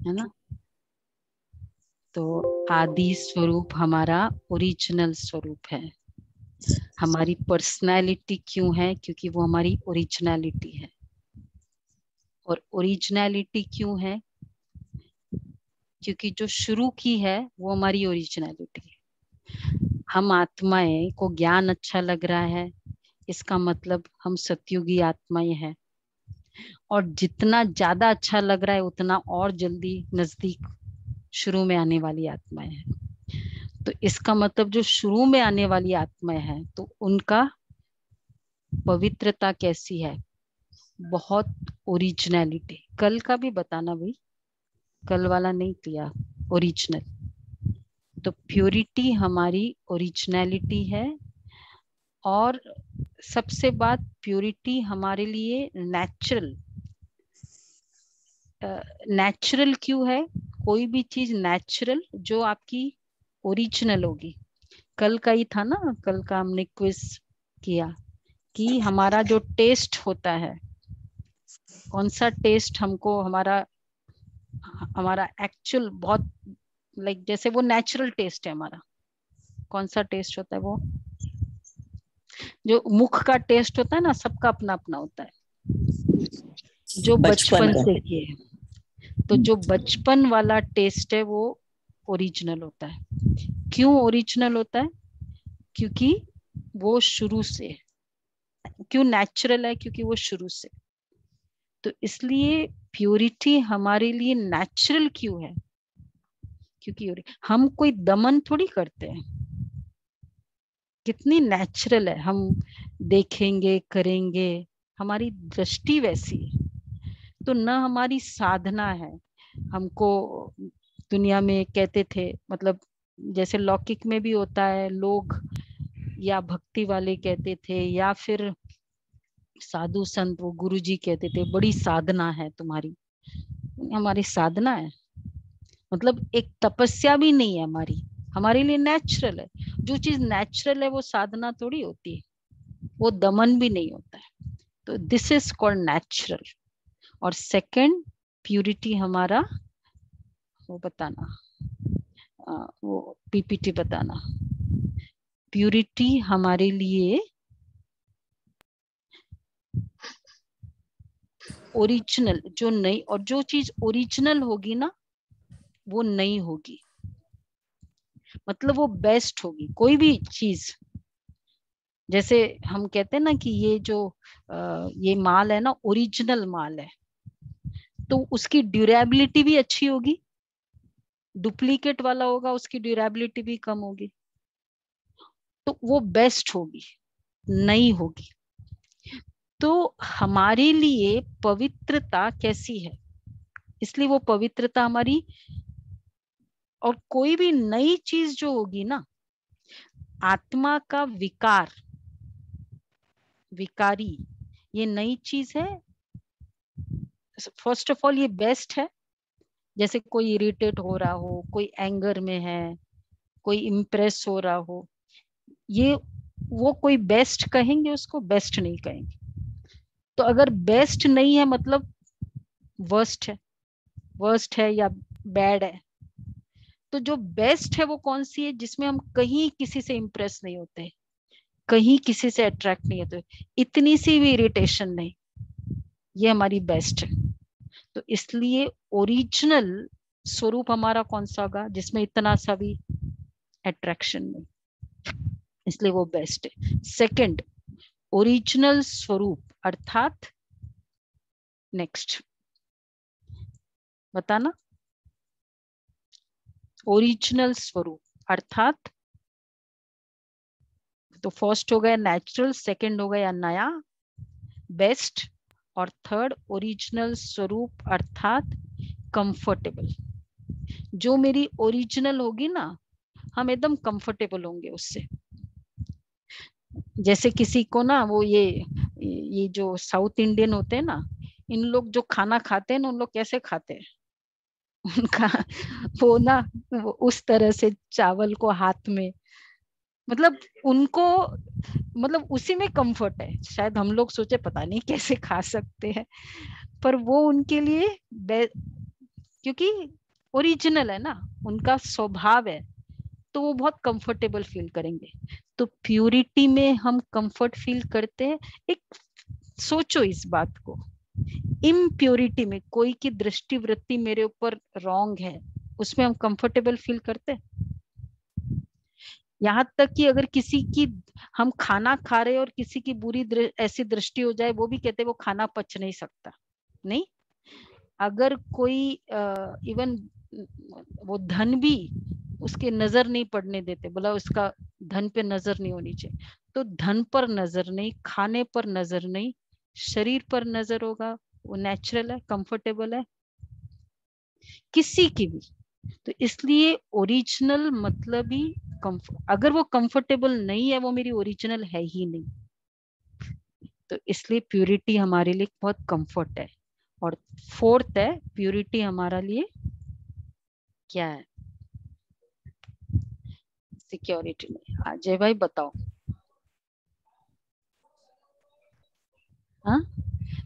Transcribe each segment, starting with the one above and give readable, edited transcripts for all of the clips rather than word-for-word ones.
है ना। तो आदि स्वरूप हमारा ओरिजिनल स्वरूप है। हमारी पर्सनालिटी क्यों है? क्योंकि वो हमारी ओरिजिनलिटी है। और ओरिजिनलिटी क्यों है? क्योंकि जो शुरू की है वो हमारी ओरिजिनलिटी है। हम आत्माएं को ज्ञान अच्छा लग रहा है, इसका मतलब हम सतयुगी आत्माएं हैं। और जितना ज्यादा अच्छा लग रहा है उतना और जल्दी नजदीक शुरू में आने वाली आत्माएं हैं। तो इसका मतलब जो शुरू में आने वाली आत्माएं हैं तो उनका पवित्रता कैसी है? बहुत ओरिजिनलिटी। कल का भी बताना भाई, कल वाला नहीं किया, ओरिजिनल। तो प्योरिटी हमारी ओरिजिनलिटी है। और सबसे बात, प्योरिटी हमारे लिए नेचुरल। नेचुरल क्यों है? कोई भी चीज नेचुरल जो आपकी ओरिजिनल होगी। कल का ही था ना, कल का हमने क्विज किया कि हमारा जो टेस्ट होता है, कौन सा टेस्ट हमको हमारा हमारा एक्चुअल बहुत लाइक जैसे वो नेचुरल टेस्ट है हमारा। कौन सा टेस्ट होता है? वो जो मुख का टेस्ट होता है ना, सबका अपना अपना होता है, जो बचपन बचपन का। से किए। तो जो बचपन वाला टेस्ट है वो ओरिजिनल होता है। क्यों ओरिजिनल होता है? क्योंकि वो शुरू से है। क्यों नेचुरल है? क्योंकि वो शुरू से। तो इसलिए प्योरिटी हमारे लिए नेचुरल क्यों है? क्योंकि हम कोई दमन थोड़ी करते हैं। कितनी नेचुरल है, हम देखेंगे करेंगे, हमारी दृष्टि वैसी है। तो न हमारी साधना है। हमको दुनिया में कहते थे, मतलब जैसे लौकिक में भी होता है, लोग या भक्ति वाले कहते थे या फिर साधु संत वो गुरु जी कहते थे बड़ी साधना है तुम्हारी। हमारी साधना है मतलब एक तपस्या भी नहीं है हमारी। हमारे लिए नेचुरल है। जो चीज नेचुरल है वो साधना थोड़ी होती है, वो दमन भी नहीं होता है। तो दिस इज कॉल्ड नेचुरल। और सेकंड, प्यूरिटी हमारा, वो बताना, वो पीपीटी बताना। प्यूरिटी हमारे लिए ओरिजिनल जो नई, और जो चीज ओरिजिनल होगी ना वो नई होगी, मतलब वो बेस्ट होगी। कोई भी चीज, जैसे हम कहते हैं ना कि ये जो ये माल है ना ओरिजिनल माल है, तो उसकी ड्यूरेबिलिटी भी अच्छी होगी। डुप्लीकेट वाला होगा उसकी ड्यूरेबिलिटी भी कम होगी। तो वो बेस्ट होगी, नई होगी। तो हमारे लिए पवित्रता कैसी है? इसलिए वो पवित्रता हमारी, और कोई भी नई चीज जो होगी ना, आत्मा का विकार, विकारी, ये नई चीज है। फर्स्ट ऑफ ऑल ये बेस्ट है। जैसे कोई इरिटेट हो रहा हो, कोई एंगर में है, कोई इम्प्रेस हो रहा हो, ये वो कोई बेस्ट कहेंगे उसको? बेस्ट नहीं कहेंगे। तो अगर बेस्ट नहीं है मतलब वर्स्ट है, वर्स्ट है या बैड है। तो जो बेस्ट है वो कौन सी है? जिसमें हम कहीं किसी से इम्प्रेस नहीं होते, कहीं किसी से अट्रैक्ट नहीं होते, इतनी सी भी इरिटेशन नहीं, ये हमारी बेस्ट है। तो इसलिए ओरिजिनल स्वरूप हमारा कौन सा होगा? जिसमें इतना सा भी अट्रैक्शन नहीं, इसलिए वो बेस्ट है। सेकंड, ओरिजिनल स्वरूप अर्थात, नेक्स्ट बताना, ओरिजिनल स्वरूप अर्थात, तो फर्स्ट हो गया नेचुरल, सेकंड हो गया नया बेस्ट, और थर्ड ओरिजिनल स्वरूप अर्थात कंफर्टेबल। जो मेरी ओरिजिनल होगी ना, हम एकदम कंफर्टेबल होंगे उससे। जैसे किसी को ना वो ये जो साउथ इंडियन होते हैं ना, इन लोग जो खाना खाते हैं ना, उन लोग कैसे खाते हैं? उनका वो ना, वो उस तरह से चावल को हाथ में, मतलब उनको, मतलब उसी में कंफर्ट है। शायद हम लोग सोचे पता नहीं कैसे खा सकते हैं, पर वो उनके लिए क्योंकि ओरिजिनल है ना, उनका स्वभाव है, तो वो बहुत कंफर्टेबल फील करेंगे। तो प्यूरिटी में हम कंफर्ट फील करते हैं। एक सोचो इस बात को, इम्प्योरिटी में कोई की दृष्टि वृत्ति मेरे ऊपर रॉन्ग है, उसमें हम कंफर्टेबल फील करते हैं। यहाँ तक कि अगर किसी की, हम खाना खा रहे और किसी की बुरी ऐसी दृष्टि हो जाए, वो भी कहते वो खाना पच नहीं सकता। नहीं, अगर कोई इवन वो धन भी उसके नजर नहीं पड़ने देते, बोला उसका धन पे नजर नहीं होनी चाहिए, तो धन पर नजर नहीं, खाने पर नजर नहीं, शरीर पर नजर होगा, वो नेचुरल है, कंफर्टेबल है किसी की भी। तो इसलिए ओरिजिनल मतलब ही अगर वो कंफर्टेबल नहीं है, वो मेरी ओरिजिनल है ही नहीं। तो इसलिए प्यूरिटी हमारे लिए बहुत कंफर्ट है। और फोर्थ है, प्यूरिटी हमारा लिए क्या है? सिक्योरिटी में। अजय भाई बताओ। हाँ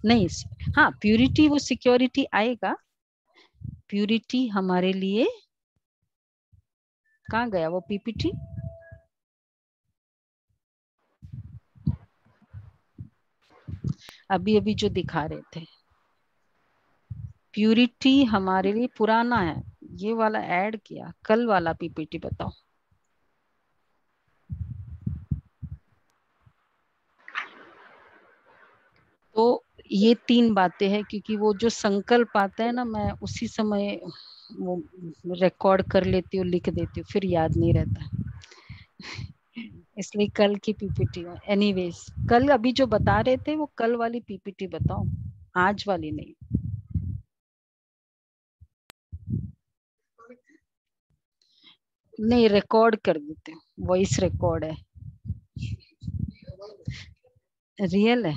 नहीं, हाँ प्यूरिटी वो सिक्योरिटी आएगा। प्यूरिटी हमारे लिए, कहाँ गया वो पीपीटी? अभी अभी जो दिखा रहे थे, प्यूरिटी हमारे लिए पुराना है, ये वाला ऐड किया, कल वाला पीपीटी बताओ। तो ये तीन बातें हैं, क्योंकि वो जो संकल्प आता है ना, मैं उसी समय वो रिकॉर्ड कर लेती हूँ, लिख देती हूँ, फिर याद नहीं रहता, इसलिए कल की पीपीटी में। एनीवेज, कल अभी जो बता रहे थे वो कल वाली पीपीटी बताओ, आज वाली नहीं। नहीं, रिकॉर्ड कर देते हो, वॉइस रिकॉर्ड है। रियल है,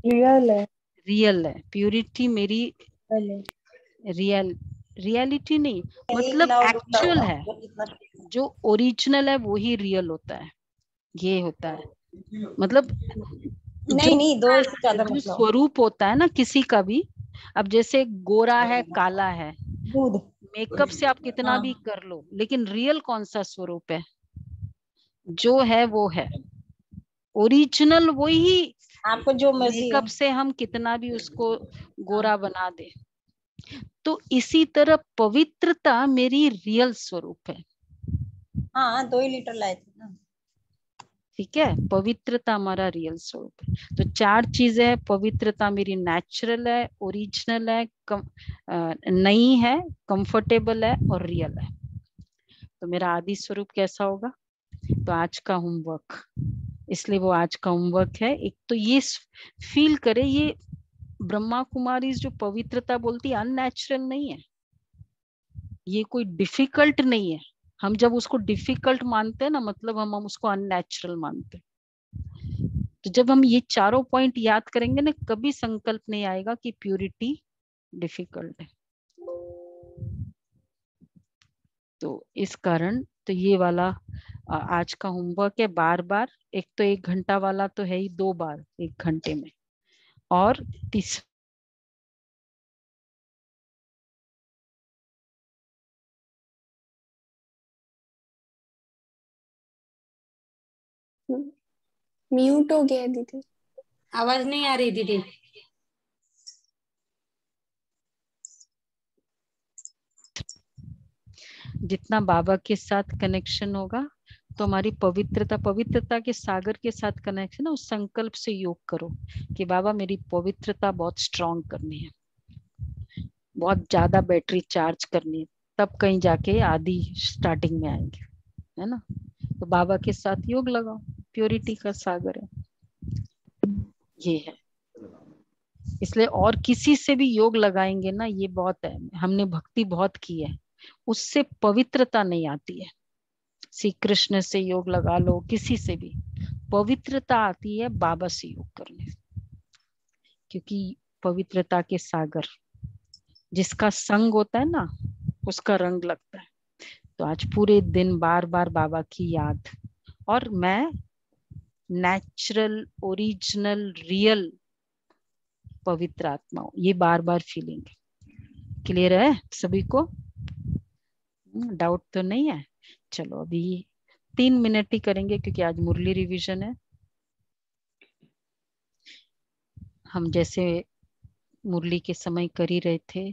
रियल है, रियल है प्यूरिटी मेरी, रियल, रियलिटी नहीं, मतलब एक्चुअल है। जो ओरिजिनल है वो ही रियल होता है, ये होता है। मतलब जो नहीं नहीं, दो इससे ज्यादा जो मतलब स्वरूप होता है ना किसी का भी, अब जैसे गोरा है, काला है, दूध। मेकअप से आप कितना हाँ, भी कर लो, लेकिन रियल कौन सा स्वरूप है? जो है वो है, ओरिजिनल वही। आपको जो मर्जी मेकअप है। से हम कितना भी उसको गोरा बना दे। तो इसी तरह पवित्रता मेरी रियल स्वरूप है। हाँ, 2 ही लीटर लाए थे ना। ठीक है, पवित्रता हमारा रियल स्वरूप है। तो चार चीजें है, पवित्रता मेरी नेचुरल है, ओरिजिनल है, नई है, कंफर्टेबल है और रियल है। तो मेरा आदि स्वरूप कैसा होगा? तो आज का होमवर्क, इसलिए वो आज का होमवर्क है। एक तो ये फील करे, ये ब्रह्मा कुमारी जो पवित्रता बोलती है अननेचुरल नहीं है, ये कोई डिफिकल्ट नहीं है। हम जब उसको डिफिकल्ट मानते हैं ना, मतलब हम उसको अननेचुरल मानते हैं। तो जब हम ये चारों पॉइंट याद करेंगे ना, कभी संकल्प नहीं आएगा कि प्यूरिटी डिफिकल्ट है। तो इस कारण तो ये वाला आज का होमवर्क है। बार बार, एक तो 1 घंटा वाला तो है ही, 2 बार 1 घंटे में, और तीस म्यूट हो गया दीदी, आवाज नहीं आ रही दीदी। जितना बाबा के साथ कनेक्शन होगा, तो हमारी पवित्रता, पवित्रता के सागर के साथ कनेक्शन है। उस संकल्प से योग करो कि बाबा मेरी पवित्रता बहुत स्ट्रांग करनी है, बहुत ज्यादा बैटरी चार्ज करनी है, तब कहीं जाके आदि स्टार्टिंग में आएंगे, है ना। तो बाबा के साथ योग लगाओ, प्योरिटी का सागर है, ये है। इसलिए और किसी से भी योग लगाएंगे ना, ये बहुत है, हमने भक्ति बहुत की है, उससे पवित्रता नहीं आती है। श्री कृष्ण से योग लगा लो, किसी से भी पवित्रता आती है बाबा से योग करने, क्योंकि पवित्रता के सागर, जिसका संग होता है ना, उसका रंग लगता है। तो आज पूरे दिन बार बार बाबा की याद, और मैं नेचुरल, ओरिजिनल, रियल पवित्र आत्मा हूँ, ये बार बार फीलिंग। क्लियर है सभी को? डाउट तो नहीं है? चलो अभी 3 मिनट ही करेंगे क्योंकि आज मुरली रिवीजन है। हम जैसे मुरली के समय कर ही रहे थे।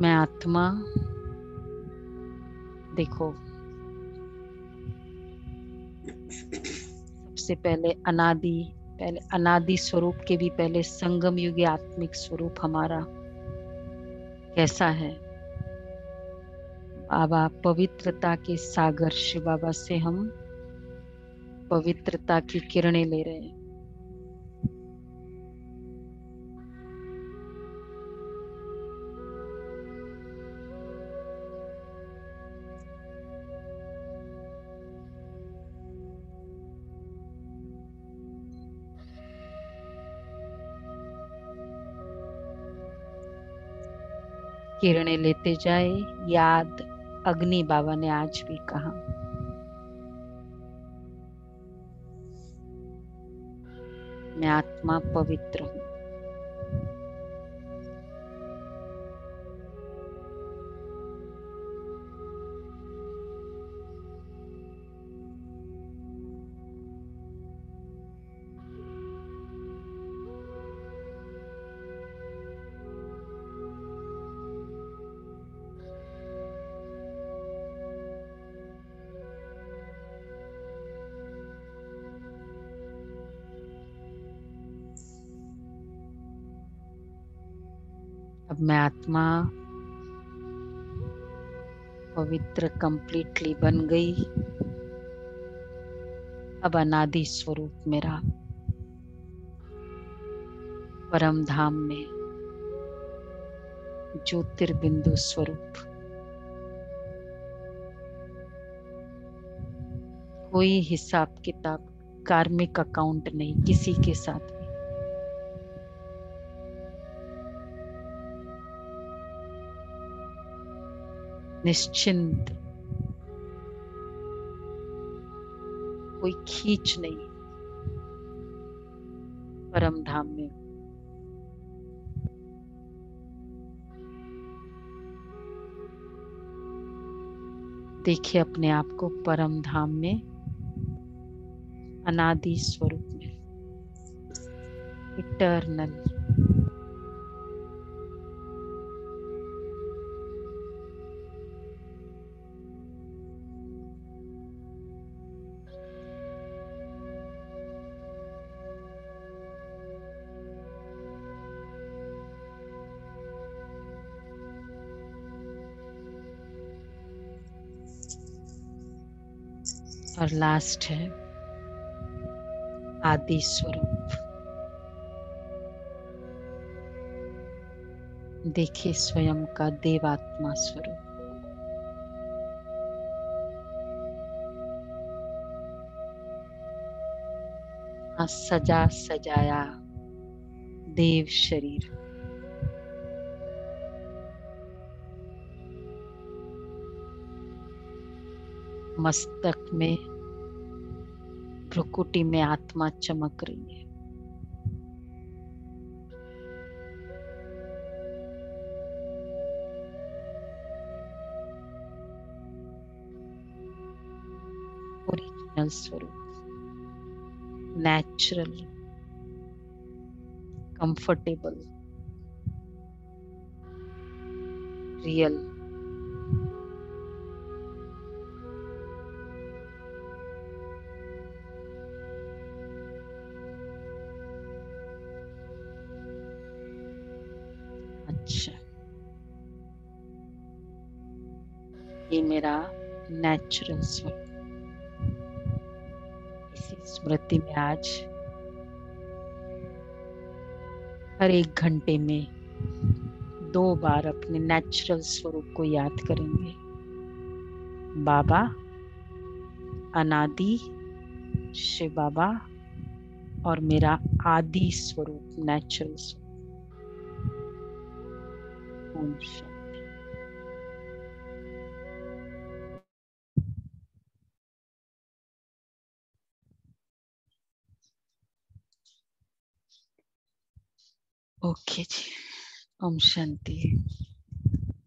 मैं आत्मा, देखो सबसे पहले अनादि स्वरूप के भी पहले संगम युगी आत्मिक स्वरूप हमारा कैसा है? बाबा पवित्रता के सागर शिव बाबा से हम पवित्रता की किरणें ले रहे हैं। किरणें लेते जाए, याद अग्नि बाबा ने आज भी कहा। मैं आत्मा पवित्र हूँ। अब मैं आत्मा पवित्र कंप्लीटली बन गई। अब अनादि स्वरूप मेरा परम धाम में ज्योतिर्बिंदु स्वरूप, कोई हिसाब किताब कार्मिक अकाउंट नहीं किसी के साथ भी। निश्चिंत, कोई खींच नहीं, परम धाम में। देखिए अपने आप को परम धाम में अनादि स्वरूप में, इटर्नल। और लास्ट है आदि स्वरूप। देखिए स्वयं का देवात्मा स्वरूप। सजा सजाया देव शरीर, मस्तक में भ्रुकुटी में आत्मा चमक रही है। ओरिजिनल स्वरूप, नेचुरल, कंफर्टेबल, रियल। अच्छा, ये मेरा नेचुरल स्वरूप। इसी स्मृति में आज हर 1 घंटे में 2 बार अपने नेचुरल स्वरूप को याद करेंगे। बाबा, अनादि शिव बाबा और मेरा आदि स्वरूप नेचुरल स्वरूप। ओम शांति। ओके जी, ओम शांति।